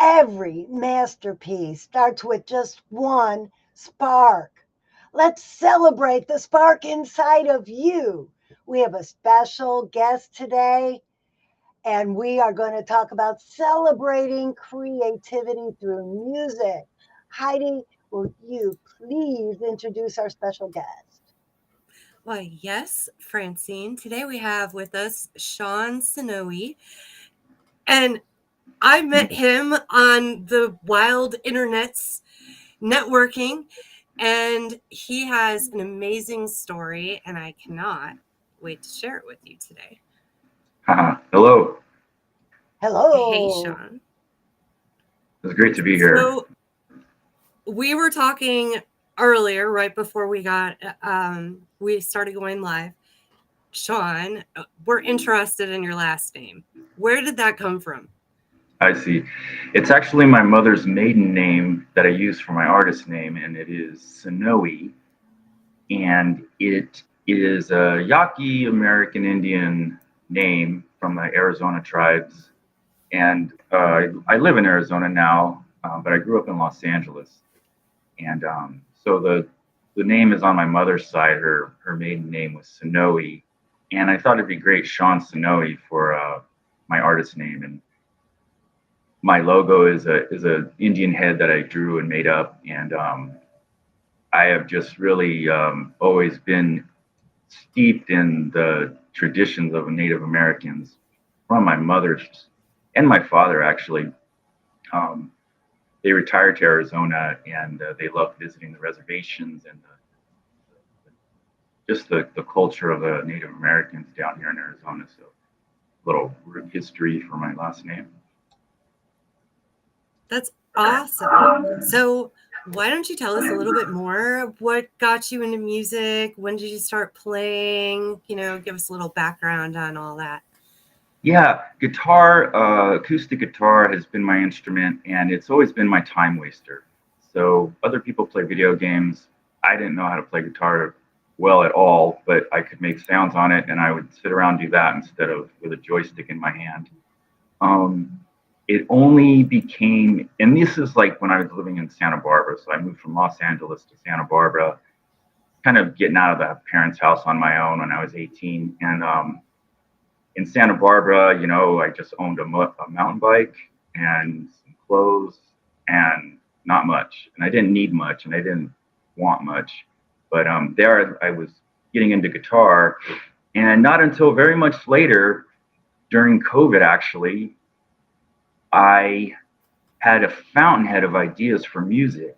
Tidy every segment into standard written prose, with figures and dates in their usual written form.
Every masterpiece starts with just one spark. Let's celebrate the spark inside of you. We have a special guest today, and we are going to talk about celebrating creativity through music. Heidi, will you please introduce our special guest? Well, yes, Francine. Today we have with us Shawn Sinohui. And I met him on the wild internets networking, and he has an amazing story, and I cannot wait to share it with you today. Hello. Hey, Hello. Shawn. It's great to be here. So we were talking earlier, right before we started going live. Shawn, we're interested in your last name. Where did that come from? I see. It's actually my mother's maiden name that I use for my artist name, and it is Sinohui. And it is a Yaqui American Indian name from the Arizona tribes. And I live in Arizona now, but I grew up in Los Angeles. And so the name is on my mother's side. Her maiden name was Sinohui, and I thought it'd be great, Shawn Sinohui, for my artist name. And my logo is a Indian head that I drew and made up, and I have just really always been steeped in the traditions of Native Americans from my mother and my father actually. Um, they retired to Arizona, and they loved visiting the reservations and just the culture of the Native Americans down here in Arizona. So, little history for my last name. That's awesome. So, why don't you tell us a little bit more? What got you into music? When did you start playing? Give us a little background on all that. Yeah, guitar, acoustic guitar has been my instrument, and it's always been my time waster. So other people play video games. I didn't know how to play guitar well at all, but I could make sounds on it, and I would sit around and do that instead of with a joystick in my hand. Um, it only became, and this is like when I was living in Santa Barbara. So I moved from Los Angeles to Santa Barbara, kind of getting out of the parents' house on my own when I was 18. And in Santa Barbara, I just owned a mountain bike and some clothes and not much. And I didn't need much, and I didn't want much. But there I was getting into guitar, and not until very much later, during COVID actually, I had a fountainhead of ideas for music,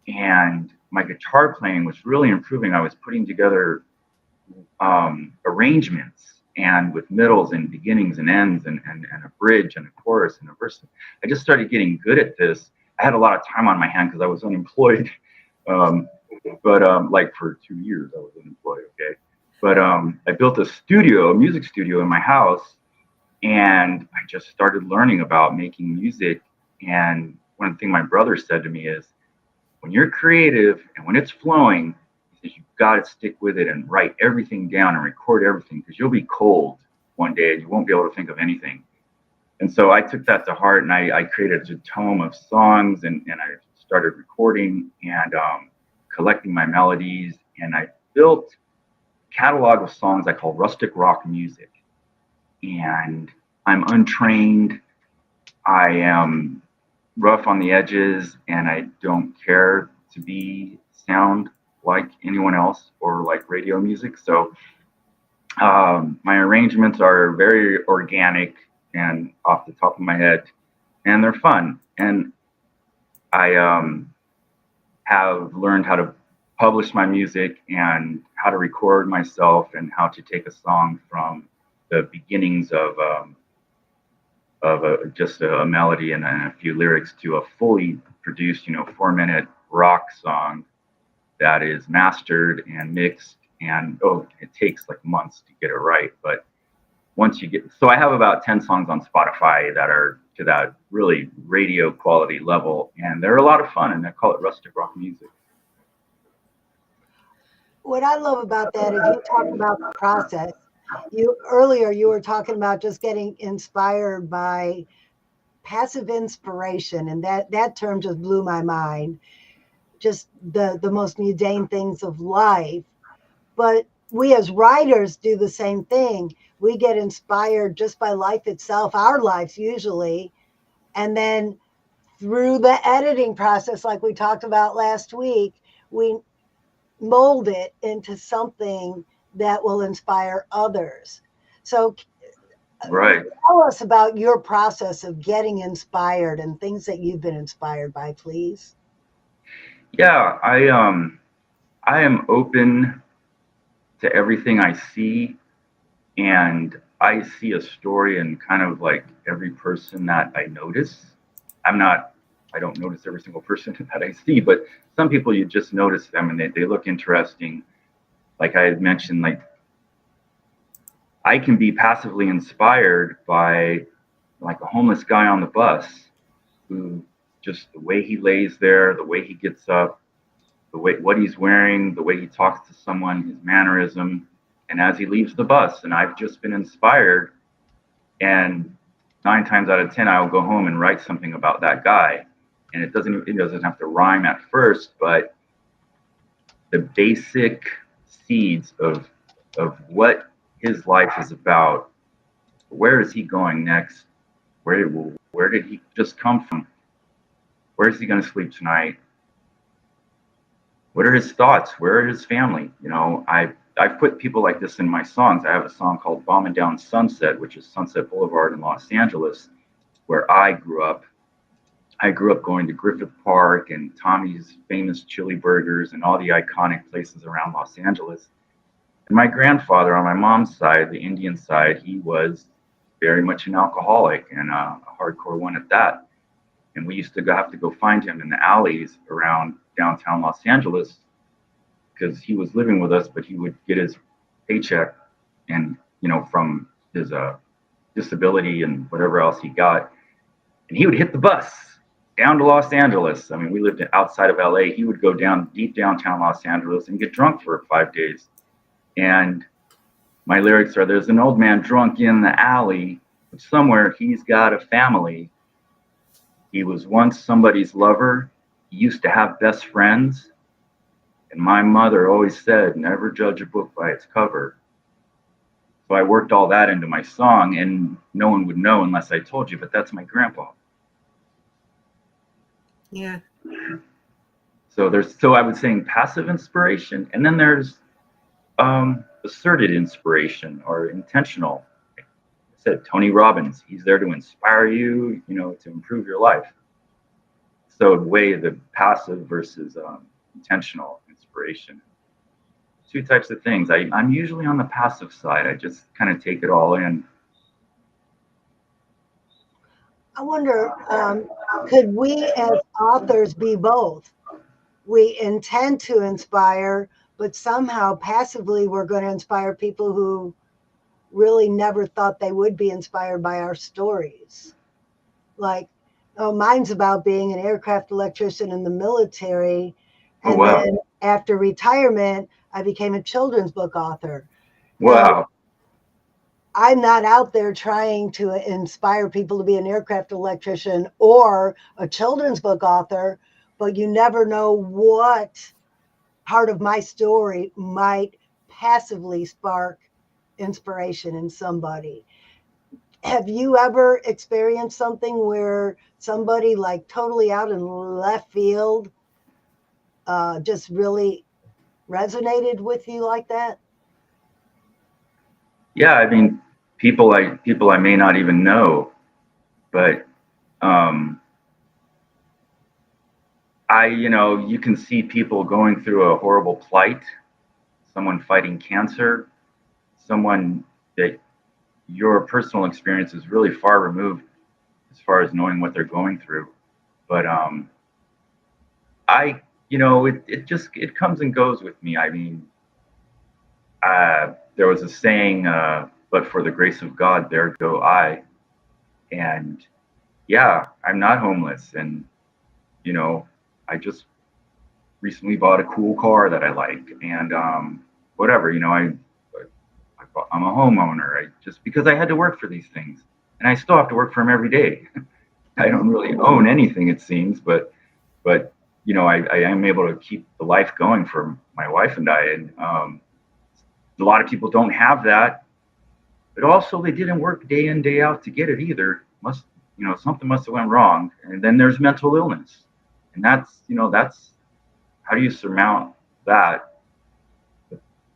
and my guitar playing was really improving. I was putting together arrangements, and with middles and beginnings and ends, and a bridge and a chorus and a verse. I just started getting good at this. I had a lot of time on my hand because I was unemployed. But like for 2 years I was unemployed. Okay. But I built a music studio in my house, and I just started learning about making music. And one thing my brother said to me is, when you're creative and when it's flowing, he says, you've got to stick with it and write everything down and record everything, because you'll be cold one day and you won't be able to think of anything. And so I took that to heart, and I created a tome of songs, and I started recording and collecting my melodies. And I built a catalog of songs I call rustic rock music. And I'm untrained. I am rough on the edges, and I don't care to sound like anyone else or like radio music. So my arrangements are very organic and off the top of my head, and they're fun. And I have learned how to publish my music and how to record myself and how to take a song from the beginnings of just a melody and a few lyrics to a fully produced, 4-minute rock song that is mastered and mixed. And it takes like months to get it right. But once you so I have about 10 songs on Spotify that are to that really radio quality level, and they're a lot of fun, and I call it rustic rock music. What I love about that is you talk about the process. You were talking about just getting inspired by passive inspiration, and that term just blew my mind. Just the most mundane things of life. But we as writers do the same thing. We get inspired just by life itself, our lives usually, and then through the editing process, like we talked about last week, we mold it into something that will inspire others. So Right. tell us about your process of getting inspired and things that you've been inspired by, please. Yeah, I am open to everything I see, and I see a story in kind of like every person that I notice. I'm not, I don't notice every single person that I see, but some people you just notice them and they look interesting. Like I had mentioned, like I can be passively inspired by like a homeless guy on the bus who just the way he lays there, the way he gets up, the way what he's wearing, the way he talks to someone, his mannerism, and as he leaves the bus, and I've just been inspired. And 9 times out of 10, I will go home and write something about that guy. And it doesn't have to rhyme at first, but the basic seeds of what his life is about. Where is he going next? Where did he just come from? Where is he going to sleep tonight? What are his thoughts? Where are his family? I've put people like this in my songs. I have a song called Bombing Down Sunset, which is Sunset Boulevard in Los Angeles, where I grew up. I grew up going to Griffith Park and Tommy's famous chili burgers and all the iconic places around Los Angeles. And my grandfather on my mom's side, the Indian side, he was very much an alcoholic and a hardcore one at that. And we used to have to go find him in the alleys around downtown Los Angeles because he was living with us, but he would get his paycheck and, from his disability and whatever else he got. And he would hit the bus down to Los Angeles. I mean, we lived outside of LA. He would go down deep downtown Los Angeles and get drunk for 5 days. And my lyrics are, there's an old man drunk in the alley, but somewhere he's got a family. He was once somebody's lover. He used to have best friends. And my mother always said, never judge a book by its cover. So I worked all that into my song, and no one would know unless I told you, but that's my grandpa. Yeah. So I was saying passive inspiration, and then there's asserted inspiration or intentional. I said Tony Robbins, he's there to inspire you, to improve your life. So weigh the passive versus intentional inspiration. Two types of things. I'm usually on the passive side. I just kind of take it all in. I wonder, could we as authors be both? We intend to inspire, but somehow passively we're going to inspire people who really never thought they would be inspired by our stories. Like, mine's about being an aircraft electrician in the military. Oh, And wow. then after retirement, I became a children's book author. Wow. Now, I'm not out there trying to inspire people to be an aircraft electrician or a children's book author, but you never know what part of my story might passively spark inspiration in somebody. Have you ever experienced something where somebody like totally out in left field just really resonated with you like that? Yeah, I mean, people I may not even know, but you can see people going through a horrible plight, someone fighting cancer, someone that your personal experience is really far removed as far as knowing what they're going through. But it comes and goes with me. I mean, there was a saying, but for the grace of God, there go I. And yeah, I'm not homeless. And, I just recently bought a cool car that I like. And whatever, I'm a homeowner. Just because I had to work for these things. And I still have to work for them every day. I don't really own anything, it seems, but I am able to keep the life going for my wife and I. And a lot of people don't have that, but also they didn't work day in day out to get it either. Something must have went wrong. And then there's mental illness, and that's how do you surmount that?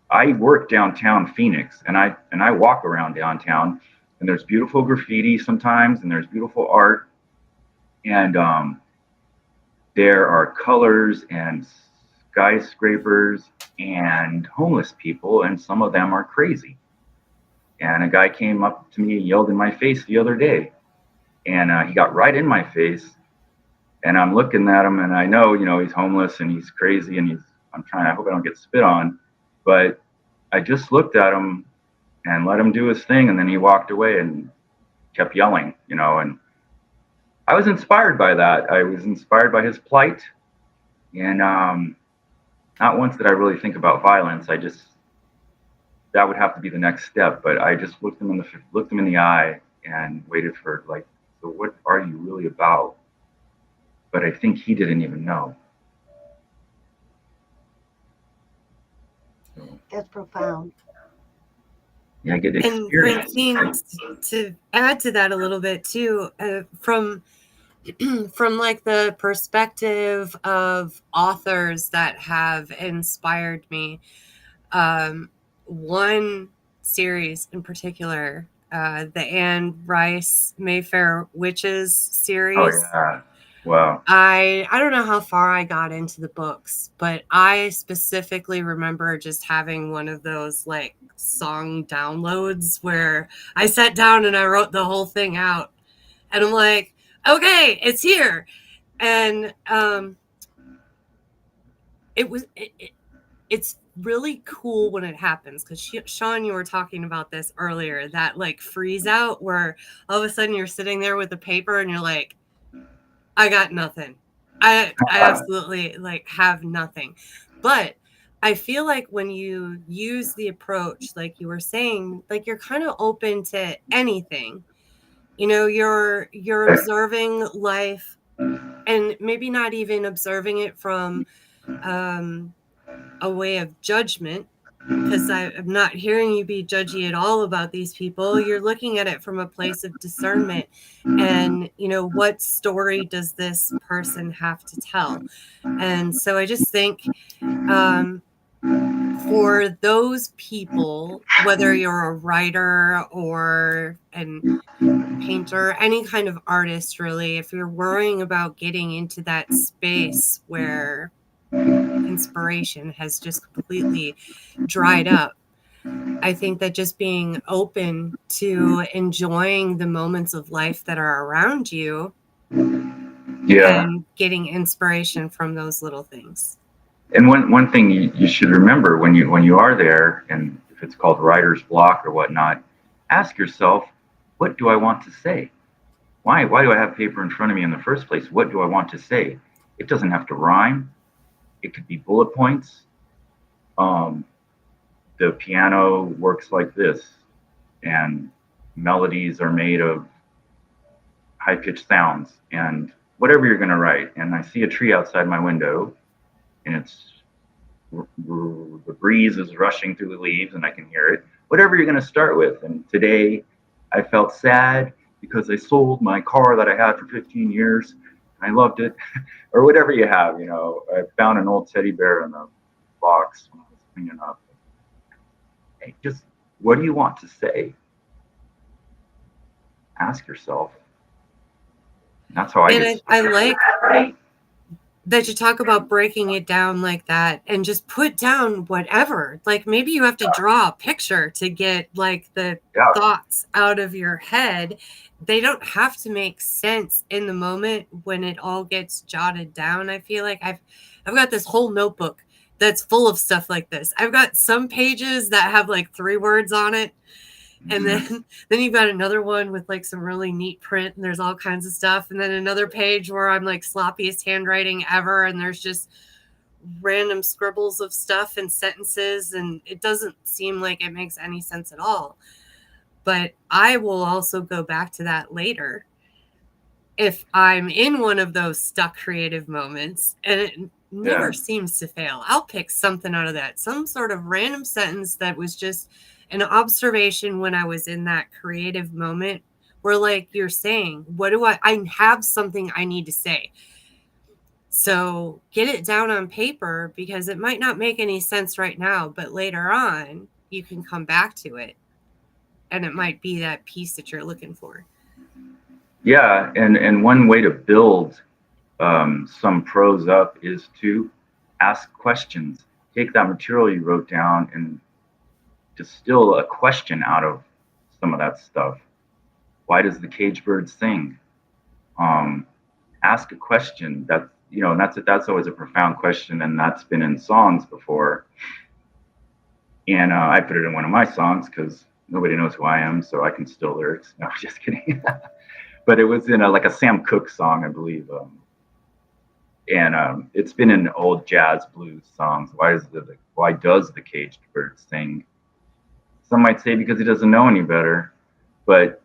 I work downtown Phoenix, and I walk around downtown, and there's beautiful graffiti sometimes, and there's beautiful art, and there are colors and skyscrapers and homeless people, and some of them are crazy. And a guy came up to me and yelled in my face the other day, and he got right in my face. And I'm looking at him, and I know, he's homeless and he's crazy, and I'm trying. I hope I don't get spit on, but I just looked at him and let him do his thing, and then he walked away and kept yelling, and I was inspired by that. I was inspired by his plight, and not once did I really think about violence. That would have to be the next step. But I just looked him in the eye and waited for, like, so what are you really about? But I think he didn't even know. That's profound. Yeah, I get And experience. Francine, to add to that a little bit too, from like the perspective of authors that have inspired me, one series in particular, the Anne Rice Mayfair Witches Oh series. yeah, wow. I don't know how far I got into the books, but I specifically remember just having one of those like song downloads where I sat down and I wrote the whole thing out, and I'm like, okay, it's here. And it's really cool when it happens, because Shawn, you were talking about this earlier, that like freeze out where all of a sudden you're sitting there with the paper and you're like, I got nothing. I absolutely like have nothing. But I feel like when you use the approach, like you were saying, like you're kind of open to anything. You're observing life, and maybe not even observing it from a way of judgment, because I'm not hearing you be judgy at all about these people. You're looking at it from a place of discernment, and what story does this person have to tell? And so I just think, for those people, whether you're a writer or an painter, any kind of artist, really, if you're worrying about getting into that space where inspiration has just completely dried up, I think that just being open to enjoying the moments of life that are around you, Yeah. and getting inspiration from those little things. And one thing you should remember when you are there, and if it's called writer's block or whatnot, ask yourself, what do I want to say? Why do I have paper in front of me in the first place? What do I want to say? It doesn't have to rhyme. It could be bullet points. The piano works like this, and melodies are made of high pitched sounds, and whatever you're going to write. And I see a tree outside my window, and the breeze is rushing through the leaves, and I can hear it. Whatever you're going to start with. And today I felt sad because I sold my car that I had for 15 years. I loved it, or whatever you have. I found an old teddy bear in the box when I was cleaning up. Hey, just what do you want to say? Ask yourself. And that's how I get I started. like that you talk about breaking it down like that, and just put down whatever. Like maybe you have to draw a picture to get like the Yeah. thoughts out of your head. They don't have to make sense in the moment when it all gets jotted down. I feel like I've got this whole notebook that's full of stuff like this. I've got some pages that have like 3 words on it. And then you've got another one with like some really neat print, and there's all kinds of stuff. And then another page where I'm like sloppiest handwriting ever, and there's just random scribbles of stuff and sentences, and it doesn't seem like it makes any sense at all. But I will also go back to that later. if I'm in one of those stuck creative moments, and it never Yeah. seems to fail, I'll pick something out of that, some sort of random sentence that was just an observation when I was in that creative moment where, like you're saying, what do I have something I need to say. So get it down on paper, because it might not make any sense right now, but later on you can come back to it and it might be that piece that you're looking for. Yeah, and one way to build some prose up is to ask questions. Take that material you wrote down and distill a question out of some of that stuff. Why does the cage bird sing? Ask a question. That's, you know, and that's always a profound question, and that's been in songs before. And I put it in one of my songs because nobody knows who I am, so I can steal lyrics. No, just kidding. But it was in like a Sam Cooke song, I believe. And it's been in old jazz blues songs. Why does the caged bird sing? Some might say because he doesn't know any better, but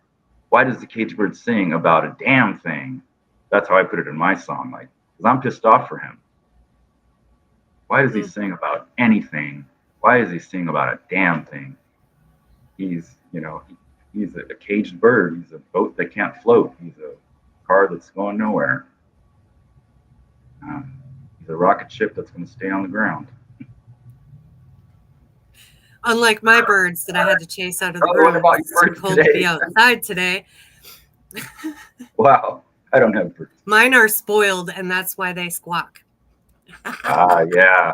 why does the caged bird sing about a damn thing? That's how I put it in my song, like, because I'm pissed off for him. Why does he sing about anything? Why does he sing about a damn thing? He's, you know, he's a caged bird. He's a boat that can't float. He's a car that's going nowhere. He's a rocket ship that's going to stay on the ground. Unlike my birds that I had to chase out of the What room. about your It's too birds cold to today? be outside today. Wow, I don't have birds. Mine are spoiled, and that's why they squawk. Yeah.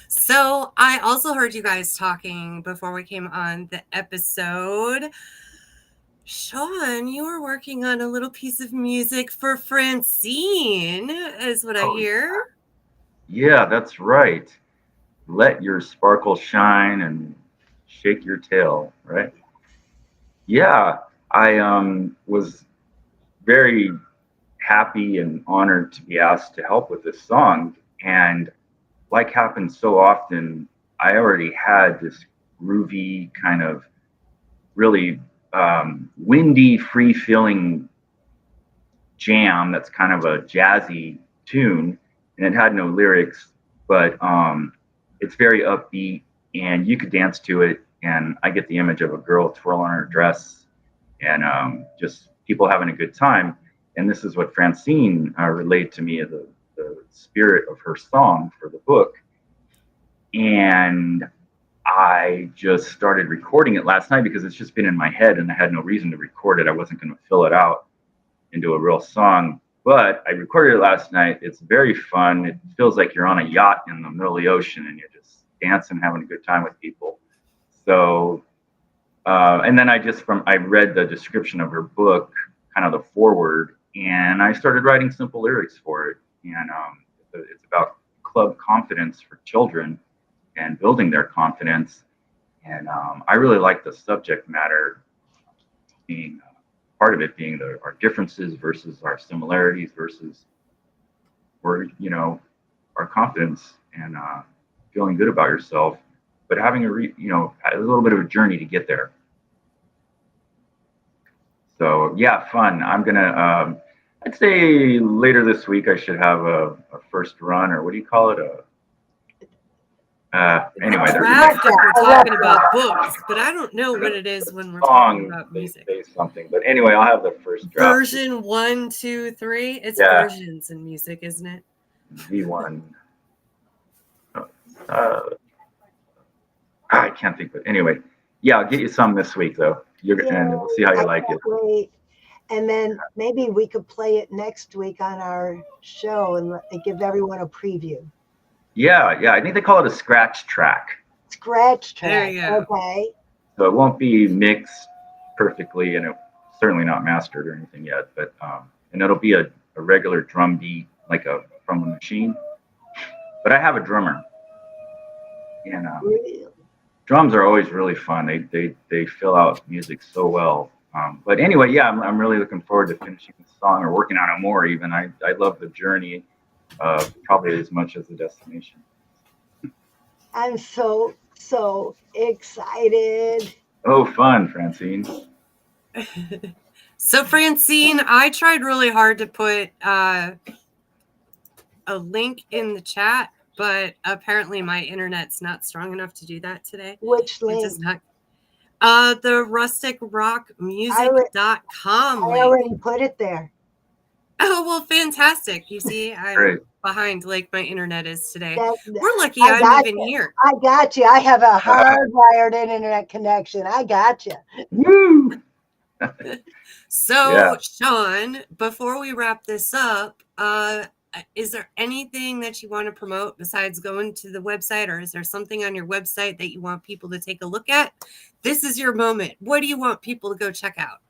So I also heard you guys talking before we came on the episode. Shawn, you were working on a little piece of music for Francine, is what I hear. Yeah, that's right. Let your sparkle shine and shake your tail, right? Yeah, I was very happy and honored to be asked to help with this song. And like happens so often, I already had this groovy kind of really windy, free-feeling jam that's kind of a jazzy tune, and it had no lyrics, but it's very upbeat, and you could dance to it. And I get the image of a girl twirling her dress, and just people having a good time. And this is what Francine relayed to me as the spirit of her song for the book. And I just started recording it last night because it's just been in my head and I had no reason to record it. I wasn't going to fill it out into a real song, but I recorded it last night. It's very fun. It feels like you're on a yacht in the middle of the ocean and you're just dancing, having a good time with people. So, and then I read the description of her book, kind of the foreword, and I started writing simple lyrics for it. And it's about club confidence for children and building their confidence. And I really like the subject matter being part of it being our differences versus our similarities versus our confidence and feeling good about yourself, but having a little bit of a journey to get there. So yeah, fun. I'm gonna I'd say later this week I should have a first run, or what do you call it? Anyway, there's draft if we're talking about books, but I don't know what it is when we're talking about music. They say something, but anyway, I'll have the first draft. Version 1, 2, 3. It's versions in music, isn't it? V1. I can't think, but anyway, yeah, I'll get you some this week though. And we'll see how you like it. Wait. And then maybe we could play it next week on our show and give everyone a preview. Yeah. I think they call it a scratch track. Scratch track. There you go. Okay. So it won't be mixed perfectly, and it's certainly not mastered or anything yet. But and it'll be a regular drum beat, like from a machine. But I have a drummer, and Really? drums are always really fun. They fill out music so well. But anyway, yeah, I'm really looking forward to finishing the song or working on it more. Even I love the journey, probably as much as the destination. I'm so excited. Oh, fun, Francine. So, Francine, I tried really hard to put a link in the chat, but apparently my internet's not strong enough to do that today. Which It link? does not. The rusticrockmusic.com I link. already put it there. Oh, well, fantastic. You see, I'm Great. behind like my internet is today. That- We're lucky I I'm got even you. here. I got you. I have a hardwired internet connection. I got you. Woo! So, Yeah. Shawn, before we wrap this up, is there anything that you want to promote besides going to the website, or is there something on your website that you want people to take a look at? This is your moment. What do you want people to go check out?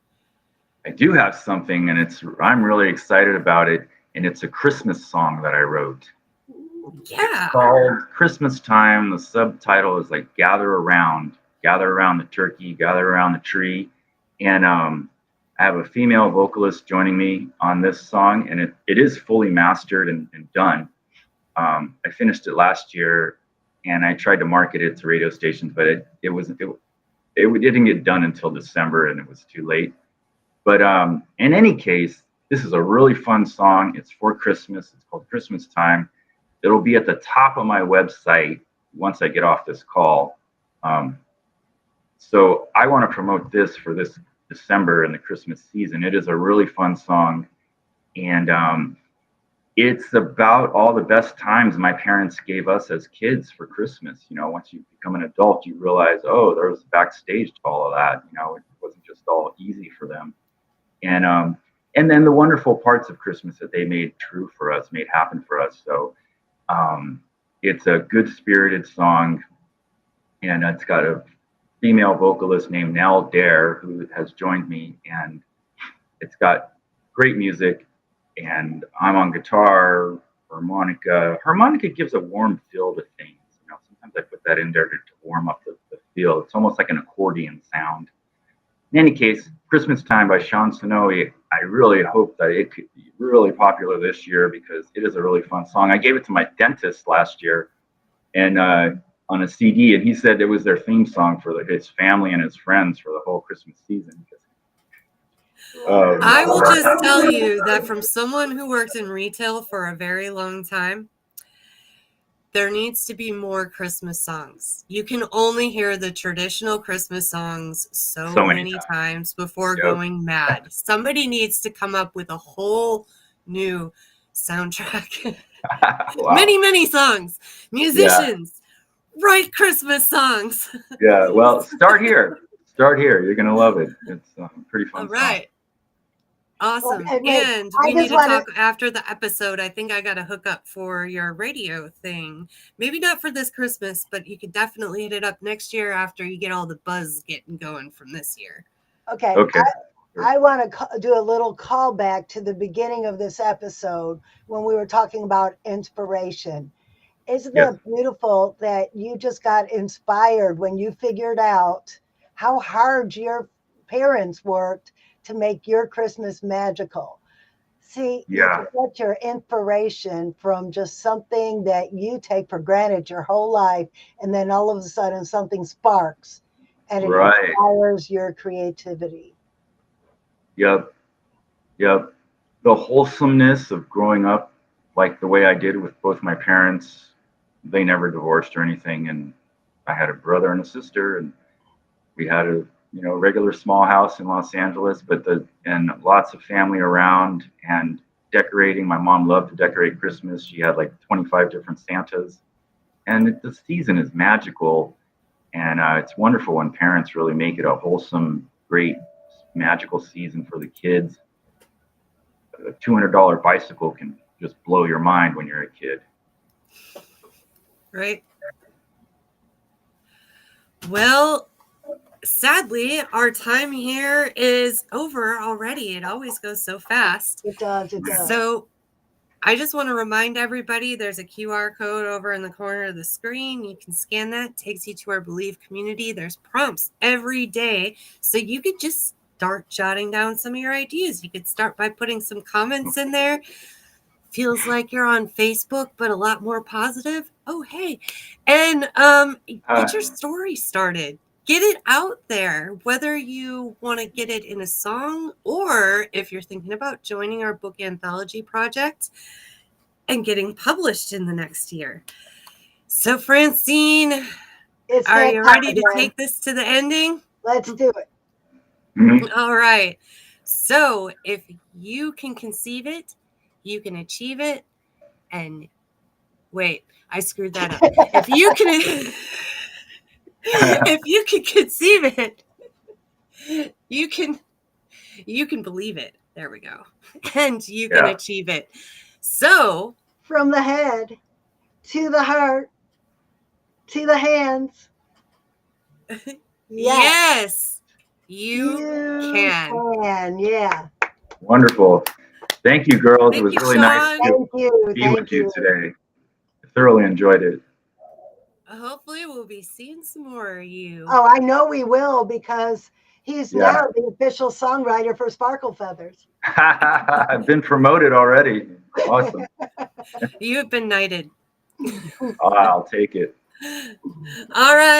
I do have something, and I'm really excited about it, and it's a Christmas song that I wrote. Yeah. It's called Christmas Time. The subtitle is like gather around the turkey, gather around the tree. And I have a female vocalist joining me on this song, and it is fully mastered and done. I finished it last year, and I tried to market it to radio stations, but it didn't get done until December, and it was too late. But in any case, this is a really fun song. It's for Christmas. It's called Christmas Time. It'll be at the top of my website once I get off this call. So I want to promote this for this December and the Christmas season. It is a really fun song. And it's about all the best times my parents gave us as kids for Christmas. You know, once you become an adult, you realize, oh, there was backstage to all of that. You know, it wasn't just all easy for them. And then the wonderful parts of Christmas that they made true for us, made happen for us. So it's a good spirited song, and it's got a female vocalist named Nell Dare who has joined me, and it's got great music, and I'm on guitar, harmonica. Harmonica gives a warm feel to things. You know, sometimes I put that in there to warm up the feel. It's almost like an accordion sound. In any case, Christmas Time by Shawn Sinohui, I really hope that it could be really popular this year because it is a really fun song. I gave it to my dentist last year and on a CD, and he said it was their theme song for his family and his friends for the whole Christmas season. I will just tell you that from someone who worked in retail for a very long time, there needs to be more Christmas songs. You can only hear the traditional Christmas songs so many times before going mad. Somebody needs to come up with a whole new soundtrack. Wow. Many songs. Musicians, write Christmas songs. Yeah, well, start here. You're going to love it. It's a pretty fun All right. song. Awesome. Well, and we need to talk after the episode. I think I got to hook up for your radio thing. Maybe not for this Christmas, but you could definitely hit it up next year after you get all the buzz getting going from this year. Okay. I want to do a little callback to the beginning of this episode when we were talking about inspiration. Isn't it beautiful that you just got inspired when you figured out how hard your parents worked to make your Christmas magical? See, you can get your inspiration from just something that you take for granted your whole life, and then all of a sudden something sparks and it inspires your creativity. Yep. The wholesomeness of growing up like the way I did with both my parents. They never divorced or anything, and I had a brother and a sister, and we had a regular small house in Los Angeles, and lots of family around and decorating. My mom loved to decorate Christmas. She had like 25 different Santas, and the season is magical, and it's wonderful when parents really make it a wholesome, great, magical season for the kids. A $200 bicycle can just blow your mind when you're a kid. Right. Well, sadly, our time here is over already. It always goes so fast. It does. So I just want to remind everybody there's a QR code over in the corner of the screen. You can scan that. It takes you to our Believe community. There's prompts every day. So you could just start jotting down some of your ideas. You could start by putting some comments in there. Feels like you're on Facebook, but a lot more positive. Oh, hey. And get your story started. get it out there, whether you want to get it in a song or if you're thinking about joining our book anthology project and getting published in the next year. So, Francine, It's are that you time ready to again. take this to the ending? Let's do it. Mhm. All right. So, if you can conceive it, you can achieve it. And wait, I screwed that up. If you can, if you can conceive it, you can believe it. There we go. And you can Yeah. achieve it. So, From the head to the heart to the hands. yes, you You can. can. Yeah. Wonderful. Thank you, girls. It Thank was you, really nice Shawn. to Thank you. be Thank with you you. today. I thoroughly enjoyed it. Hopefully, we'll be seeing some more of you. Oh, I know we will because he's Yeah. now the official songwriter for Sparkle Feathers. I've been promoted already. Awesome. You have been knighted. I'll take it. All right.